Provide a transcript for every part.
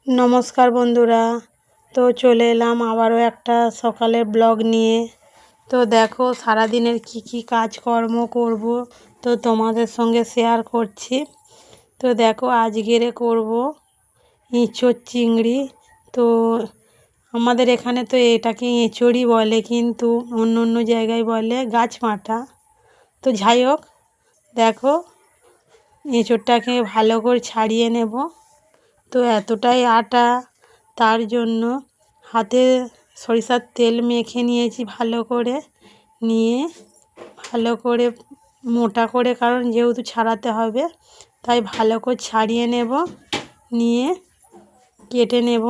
নমস্কার বন্ধুরা। তো চলে এলাম আবারও একটা সকালের ব্লগ নিয়ে। তো দেখো সারাদিনের কি কাজকর্ম করব তো তোমাদের সঙ্গে শেয়ার করছি। তো দেখো আজকেরে করব এঁচোড় চিংড়ি। তো আমাদের এখানে তো এটাকে এঁচোড়ই বলে, কিন্তু অন্য অন্য জায়গায় বলে গাছমাটা। তো যাই হোক, দেখো এঁচোড়টাকে ভালো করে ছাড়িয়ে নেব। তো এতটাই আটা, তার জন্য হাতে সরিষার তেল মেখে নিয়েছি ভালো করে, নিয়ে ভালো করে মোটা করে, কারণ যেহেতু ছাড়াতে হবে তাই ভালো করে ছাড়িয়ে নেব, নিয়ে কেটে নেব।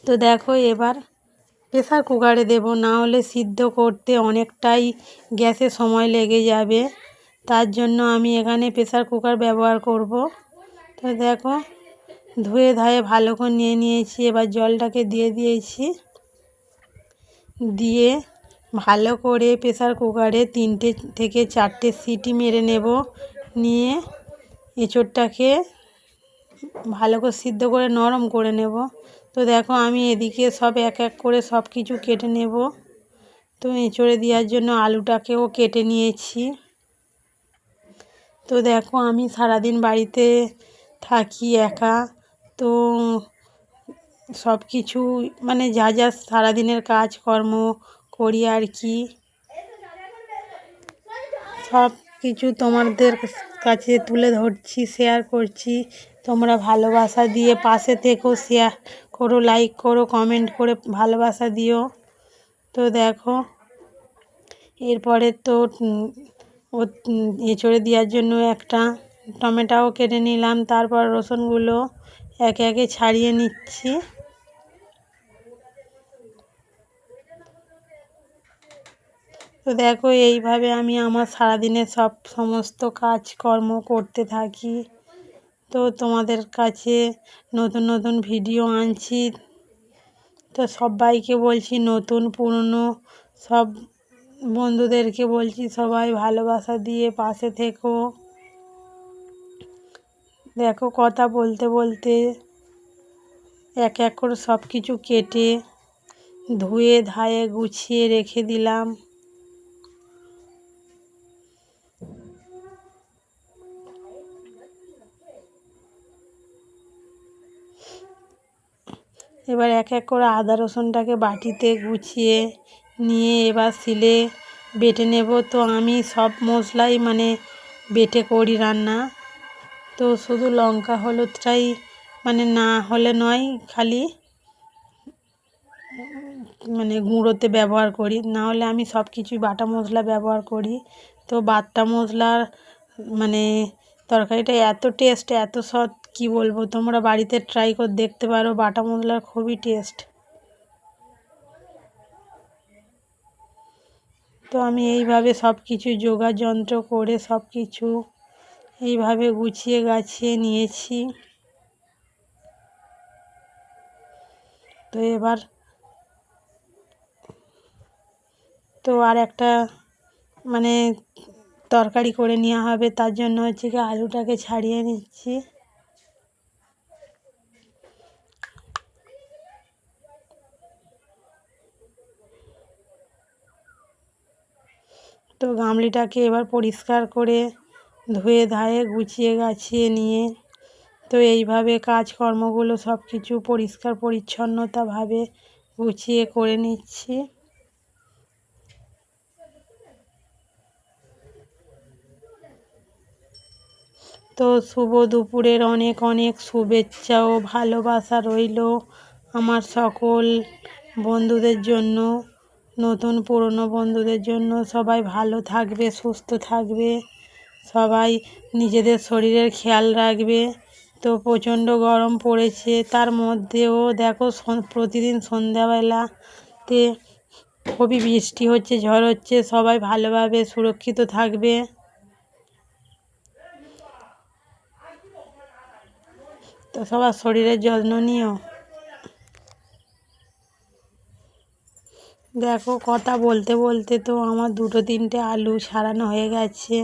তো দেখো এবার প্রেসার কুকারে দেব, না হলে সিদ্ধ করতে অনেকটাই গ্যাসে সময় লেগে যাবে। তার জন্য আমি এখানে প্রেসার কুকার ব্যবহার করব। তো দেখো ধুয়ে ধায়ে ভালো করে নিয়ে নিয়েছি। এবার জলটাকে দিয়ে দিয়েছি, দিয়ে ভালো করে প্রেসার কুকারে 3টে থেকে 4টে সিটি মেরে নেব। নিয়ে এঁচোড়টাকে ভালো করে সিদ্ধ করে নরম করে নেব। তো দেখো আমি এদিকে সব এক এক করে সব কিছু কেটে নেব। তো এঁচোড়ে দেওয়ার জন্য আলুটাকেও কেটে নিয়েছি। তো দেখো আমি সারাদিন বাড়িতে থাকি একা, তো সব কিছু মানে যা সারাদিনের কাজকর্ম করি আর কি, সব কিছু তোমাদের কাছে তুলে ধরছি, শেয়ার করছি। তোমরা ভালোবাসা দিয়ে পাশে থেকো, শেয়ার করো, লাইক করো, কমেন্ট করে ভালোবাসা দিও। তো দেখো এরপরে তো এঁচোড়ে দেওয়ার জন্য একটা টমেটোও কেটে নিলাম। তারপর রসুনগুলো একে একে ছাড়িয়ে নিচ্ছি। তো দেখো এইভাবে আমি আমার সারাদিনের সমস্ত কাজকর্ম করতে থাকি। তো তোমাদের কাছে নতুন নতুন ভিডিও আনছি। তো সবাইকে বলছি, নতুন পুরনো সব বন্ধুদেরকে বলছি, সবাই ভালোবাসা দিয়ে পাশে থেকো। দেখো কথা বলতে বলতে এক এক করে সব কিছু কেটে ধুয়ে ধায়ে গুছিয়ে রেখে দিলাম। এবার এক এক করে আদা রসুনটাকে বাটিতে গুছিয়ে নিয়ে এবার শিলে বেটে নেব। তো আমি সব মশলাই মানে বেটে করি রান্না। তো শুধু লঙ্কা হলুদটাই মানে না হলে নয়, খালি মানে গুঁড়োতে ব্যবহার করি, না হলে আমি সব কিছুই বাটা মশলা ব্যবহার করি। তো বাটা মশলার মানে তরকারিটা এত টেস্ট, এত স্বাদ, কি বলবো, তোমরা বাড়িতে ট্রাই করে দেখতে পারো, বাটা মশলার খুবই টেস্ট। তো আমি এইভাবে সব কিছু জোগাড় যন্ত্র করে সব কিছু এইভাবে গুছিয়ে গাছিয়ে নিয়েছি। তো এবার তো আর একটা মানে তরকারি করে নেওয়া হবে, তার জন্য হচ্ছে কি আলুটাকে ছাড়িয়ে নিচ্ছি। তো গামলিটাকে এবার পরিষ্কার করে ধুয়ে ধায়ে গুছিয়ে গাছিয়ে নিয়ে, তো এইভাবে কাজকর্মগুলো সব কিছু পরিষ্কার পরিচ্ছন্নতাভাবে গুছিয়ে করে নিচ্ছি। তো শুভ দুপুরের অনেক অনেক শুভেচ্ছা ও ভালোবাসা রইল আমার সকল বন্ধুদের জন্য, নতুন পুরনো বন্ধুদের জন্য। সবাই ভালো থাকবে, সুস্থ থাকবে, সবাই নিজেদের শরীরের খেয়াল রাখবে। তো প্রচণ্ড গরম পড়েছে, তার মধ্যেও দেখো প্রতিদিন সন্ধ্যাবেলাতে খুবই বৃষ্টি হচ্ছে, ঝড় হচ্ছে। সবাই ভালোভাবে সুরক্ষিত থাকবে। তো সবার শরীরের যত্ন নিও। দেখো কথা বলতে বলতে তো আমার 2-3টে আলু ছাড়ানো হয়ে গেছে।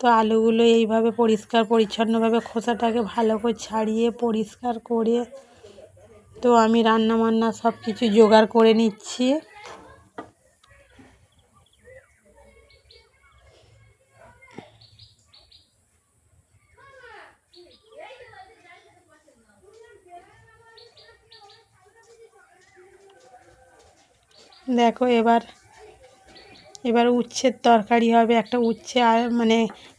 তো আলুগুলো এইভাবে পরিষ্কার পরিচ্ছন্নভাবে খোসাটাকে ভালো করে ছাড়িয়ে পরিষ্কার করে তো আমি রান্না বান্না সব কিছু জোগাড় করে নিচ্ছি। দেখো এবার উচ্ছের তরকারি হবে, একটা উচ্ছে আর মানে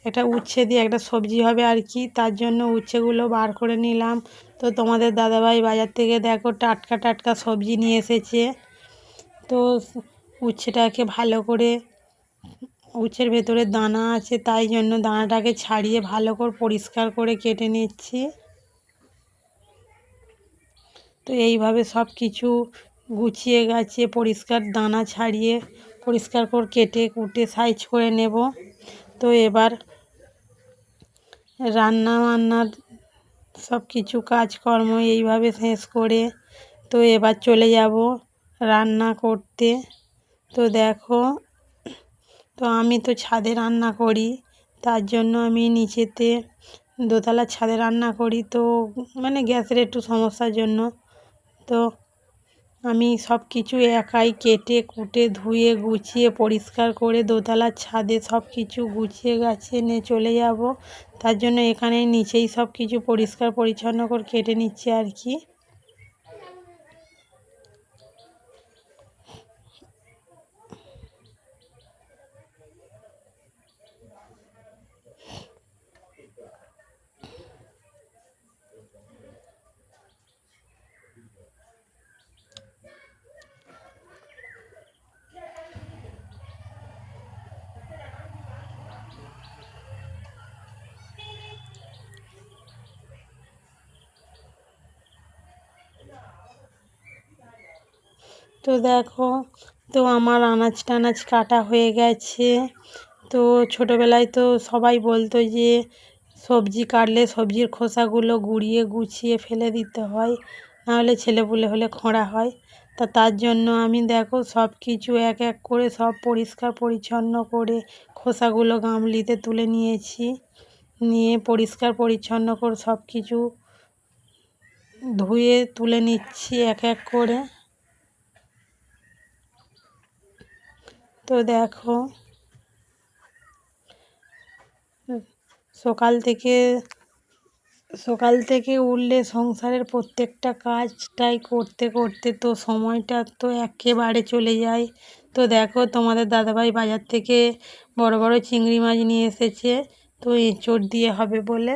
একটা উচ্ছে দিয়ে একটা সবজি হবে আর কি। তার জন্য উচ্ছেগুলো বার করে নিলাম। তো তোমাদের দাদাভাই বাজার থেকে দেখো টাটকা টাটকা সবজি নিয়ে এসেছে। তো উচ্ছেটাকে ভালো করে, উচ্ছের ভেতরে দানা আছে তাই জন্য দানাটাকে ছাড়িয়ে ভালো করে পরিষ্কার করে কেটে নিচ্ছি। তো এইভাবে সব কিছু গুছিয়ে গাছিয়ে পরিষ্কার দানা ছাড়িয়ে পরিষ্কার করে কেটে কুটে সাইজ করে নেব। তো এবার রান্না বান্নার সব কিছু কাজকর্ম এইভাবে শেষ করে তো এবার চলে যাব রান্না করতে। তো দেখো, তো আমি তো ছাদে রান্না করি, তার জন্য আমি নিচেতে দোতলার ছাদে রান্না করি। তো মানে গ্যাসের একটু সমস্যার জন্য তো আমি সব কিছু একাই কেটে কুটে ধুয়ে গুছিয়ে পরিষ্কার করে দোতলার ছাদে সব কিছু গুছিয়ে গাছিয়ে নিয়ে চলে যাব। তার জন্য এখানে নিচেই সব কিছু পরিষ্কার পরিচ্ছন্ন করে কেটে নিচ্ছি আর কি। তো দেখো, তো আমার আনাজ টানাজ কাটা হয়ে গেছে। তো ছোটোবেলায় তো সবাই বলতো যে সবজি কাটলে সবজির খোসাগুলো গুঁড়িয়ে গুছিয়ে ফেলে দিতে হয়, নাহলে ছেলেপুলে হলে খোঁড়া হয়। তা তার জন্য আমি দেখো সব কিছু এক এক করে সব পরিষ্কার পরিচ্ছন্ন করে খোসাগুলো গামলিতে তুলে নিয়েছি, নিয়ে পরিষ্কার পরিচ্ছন্ন করে সব কিছু ধুয়ে তুলে নিচ্ছি এক এক করে। তো দেখো, সকাল থেকে সকাল থেকে উঠলে সংসারের প্রত্যেকটা কাজটাই করতে করতে তো সময়টা তো একেবারে চলে যায়। তো দেখো তোমাদের দাদাভাই বাজার থেকে বড় বড় চিংড়ি মাছ নিয়ে এসেছে। তো এঁচোড় দিয়ে হবে বলে,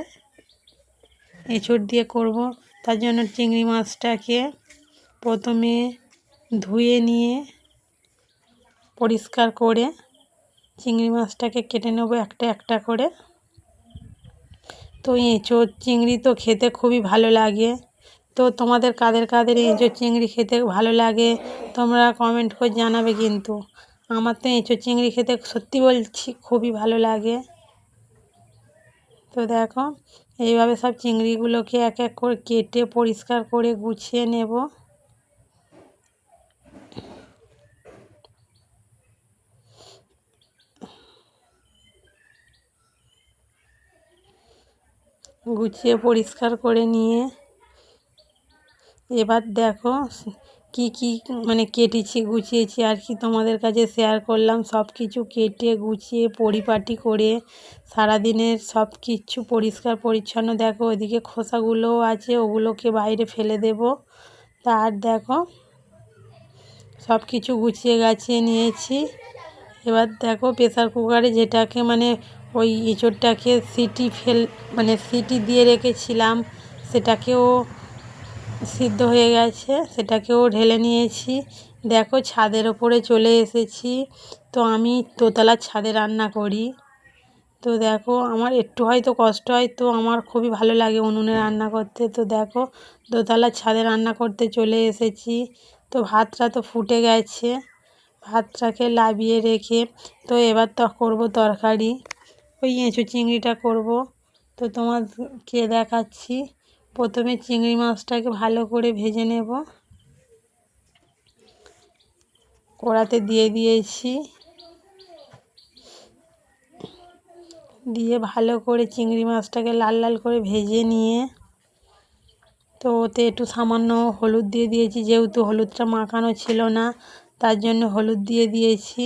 এঁচোড় দিয়ে করব। তার জন্য চিংড়ি মাছটাকে প্রথমে ধুয়ে নিয়ে পরিষ্কার করে চিংড়ি মাছটাকে কেটে নেব একটা একটা করে। তো এঁচোড় চিংড়ি তো খেতে খুবই ভালো লাগে। তো তোমাদের কাদের কাদের এঁচোড় চিংড়ি খেতে ভালো লাগে তোমরা কমেন্ট করে জানাবে কিন্তু। আমার তো এঁচোড় চিংড়ি খেতে সত্যি বলছি খুবই ভালো লাগে। তো দেখো এইভাবে সব চিংড়িগুলোকে এক এক করে কেটে পরিষ্কার করে গুছিয়ে নেব। গুছিয়ে পরিষ্কার করে নিয়ে এবার দেখো কি কি মানে কেটেছি গুছিয়েছি আর কি তোমাদের কাছে শেয়ার করলাম। সব কিছু কেটে গুছিয়ে পরিপাটি করে সারাদিনের সব কিছু পরিষ্কার পরিচ্ছন্ন, দেখো ওইদিকে খোসাগুলোও আছে, ওগুলোকে বাইরে ফেলে দেব। তার দেখো সব কিছু গুছিয়ে গাছিয়ে নিয়েছি। এবার দেখো প্রেসার কুকারে যেটাকে মানে ওই এঁচোড়টাকে মানে সিটি দিয়ে রেখেছিলাম, সেটাকেও সিদ্ধ হয়ে গেছে, সেটাকেও ঢেলে নিয়েছি। দেখো ছাদের ওপরে চলে এসেছি। তো আমি দোতলার ছাদে রান্না করি। তো দেখো আমার একটু হয়তো কষ্ট হয়, তো আমার খুবই ভালো লাগে উনুনে রান্না করতে। তো দেখো দোতলার ছাদে রান্না করতে চলে এসেছি। তো ভাতটা তো ফুটে গেছে, ভাতটাকে নামিয়ে রেখে তো এবার তো করবো তরকারি, ওই এঁচোড় চিংড়িটা করব। তো তোমাকে দেখাচ্ছি। প্রথমে চিংড়ি মাছটাকে ভালো করে ভেজে নেব, কড়াতে দিয়ে দিয়েছি। দিয়ে ভালো করে চিংড়ি মাছটাকে লাল লাল করে ভেজে নিয়ে তো ওতে একটু সামান্য হলুদ দিয়ে দিয়েছি, যেহেতু হলুদটা মাখানো ছিল না তার জন্য হলুদ দিয়ে দিয়েছি।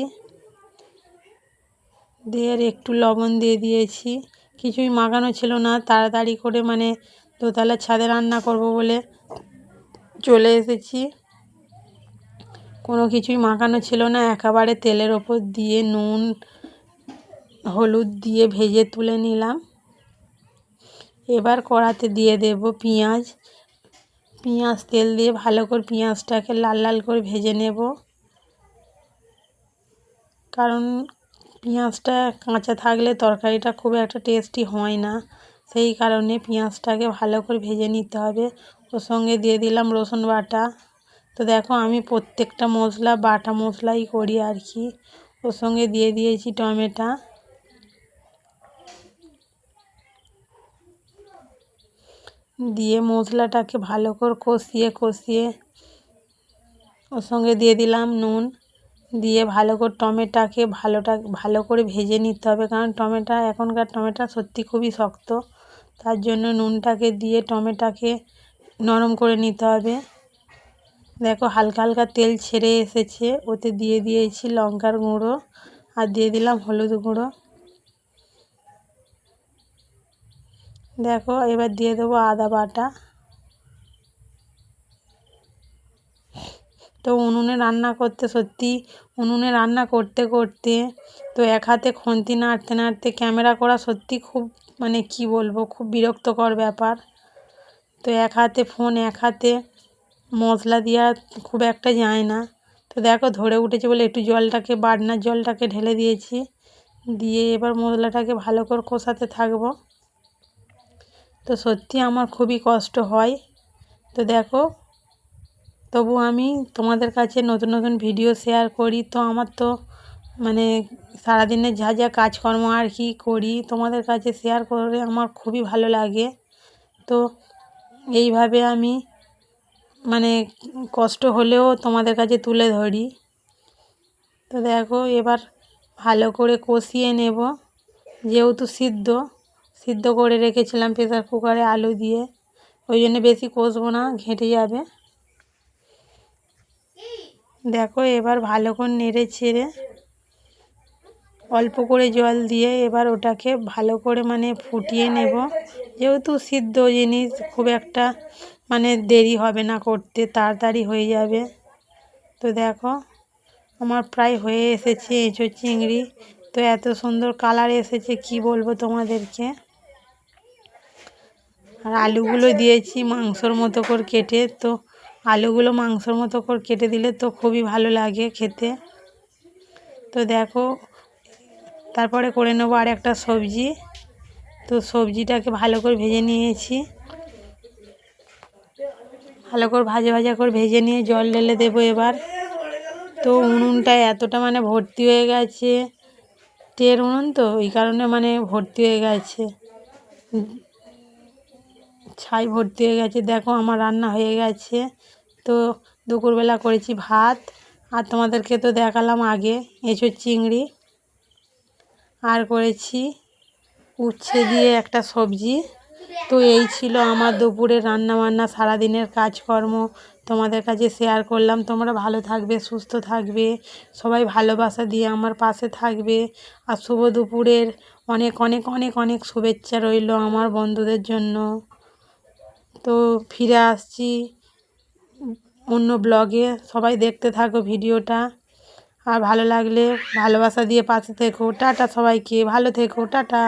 দিয়ে আর একটু লবণ দিয়ে দিয়েছি। কিছুই মাখানো ছিল না, তাড়াতাড়ি করে মানে দোতলার ছাদে রান্না করব বলে চলে এসেছি। কোনো কিছুই মাখানো ছিল না, একেবারে তেলের ওপর দিয়ে নুন হলুদ দিয়ে ভেজে তুলে নিলাম। এবার কড়াতে দিয়ে দেব পেঁয়াজ। তেল দিয়ে ভালো করে পেঁয়াজটাকে লাল লাল করে ভেজে নেব, কারণ পেঁয়াজটা কাঁচা থাকলে তরকারিটা খুব একটা টেস্টি হয় না, সেই কারণে পেঁয়াজটাকে ভালো করে ভেজে নিতে হবে। ওর সঙ্গে দিয়ে দিলাম রসুন বাটা। তো দেখো আমি প্রত্যেকটা মশলা বাটা মশলাই করি আর কি। ওর সঙ্গে দিয়ে দিয়েছি টমেটো। দিয়ে মশলাটাকে ভালো করে কষিয়ে ওর সঙ্গে দিয়ে দিলাম নুন। দিয়ে ভালো করে টমেটোকে ভালো করে ভেজে নিতে হবে, কারণ এখনকার টমেটো সত্যি খুবই শক্ত, তার জন্য নুনটাকে দিয়ে টমেটোকে নরম করে নিতে হবে। দেখো হালকা হালকা তেল ছেড়ে এসেছে, ওতে দিয়ে দিয়েছি লঙ্কার গুঁড়ো আর দিয়ে দিলাম হলুদ গুঁড়ো। দেখো এবার দিয়ে দেবো আদা বাটা। তো উনুনে রান্না করতে তো এক হাতে খুন্তি নাড়তে ক্যামেরা করা সত্যি খুব মানে কি বলবো, খুব বিরক্তকর ব্যাপার। তো এক হাতে ফোন এক হাতে মশলা দেওয়া খুব একটা যায় না। তো দেখো ধরে উঠেছে বলে একটু বাটনার জলটাকে ঢেলে দিয়েছি। দিয়ে এবার মশলাটাকে ভালো করে কষাতে থাকবো। তো সত্যি আমার খুবই কষ্ট হয়। তো দেখো তবু আমি তোমাদের কাছে নতুন নতুন ভিডিও শেয়ার করি। তো আমার তো মানে সারাদিনের যা যা কাজকর্ম আর কি করি তোমাদের কাছে শেয়ার করে আমার খুবই ভালো লাগে। তো এইভাবে আমি মানে কষ্ট হলেও তোমাদের কাছে তুলে ধরি। তো দেখো এবার ভালো করে কষিয়ে নেব, যেহেতু সিদ্ধ করে রেখেছিলাম প্রেসার কুকারে আলু দিয়ে, ওই জন্য বেশি কষবো না, ঘেঁটে যাবে। দেখো এবার ভালো করে নেড়ে ছেড়ে অল্প করে জল দিয়ে এবার ওটাকে ভালো করে মানে ফুটিয়ে নেব, যেহেতু সিদ্ধ জিনিস খুব একটা মানে দেরি হবে না করতে, তাড়াতাড়ি হয়ে যাবে। তো দেখো আমার প্রায় হয়ে এসেছে এঁচোড় চিংড়ি। তো এত সুন্দর কালার এসেছে কি বলবো তোমাদেরকে। আর আলুগুলো দিয়েছি মাংসর মতো করে কেটে, তো আলুগুলো মাংসর মতো করে কেটে দিলে তো খুবই ভালো লাগে খেতে। তো দেখো তারপরে করে নেবো আর একটা সবজি। তো সবজিটাকে ভালো করে ভেজে নিয়েছি, ভালো করে ভাজা করে ভেজে নিয়ে জল ঢেলে দেবো এবার। তো উনুনটা এতটা মানে ভর্তি হয়ে গেছে, টের উনুন তো ওই কারণে মানে ভর্তি হয়ে গেছে, ছাই ভর্তি হয়ে গেছে। দেখো আমার রান্না হয়ে গেছে। তো দুপুরবেলা করেছি ভাত, আর তোমাদেরকে তো দেখালাম আগে এঁচোড় চিংড়ি, আর করেছি উচ্ছে দিয়ে একটা সবজি। তো এই ছিল আমার দুপুরের রান্নাবান্না, সারাদিনের কাজকর্ম তোমাদের কাছে শেয়ার করলাম। তোমরা ভালো থাকবে, সুস্থ থাকবে, সবাই ভালোবাসা দিয়ে আমার পাশে থাকবে। আর শুভ দুপুরের অনেক অনেক অনেক অনেক শুভেচ্ছা রইল আমার বন্ধুদের জন্য। তো ফিরে আসছি অন্য ব্লগে, সবাই দেখতে থাকো ভিডিওটা। আর ভালো লাগলে ভালোবাসা দিয়ে পাশে থেকো। টাটা সবাইকে, ভালো থেকো, টাটা।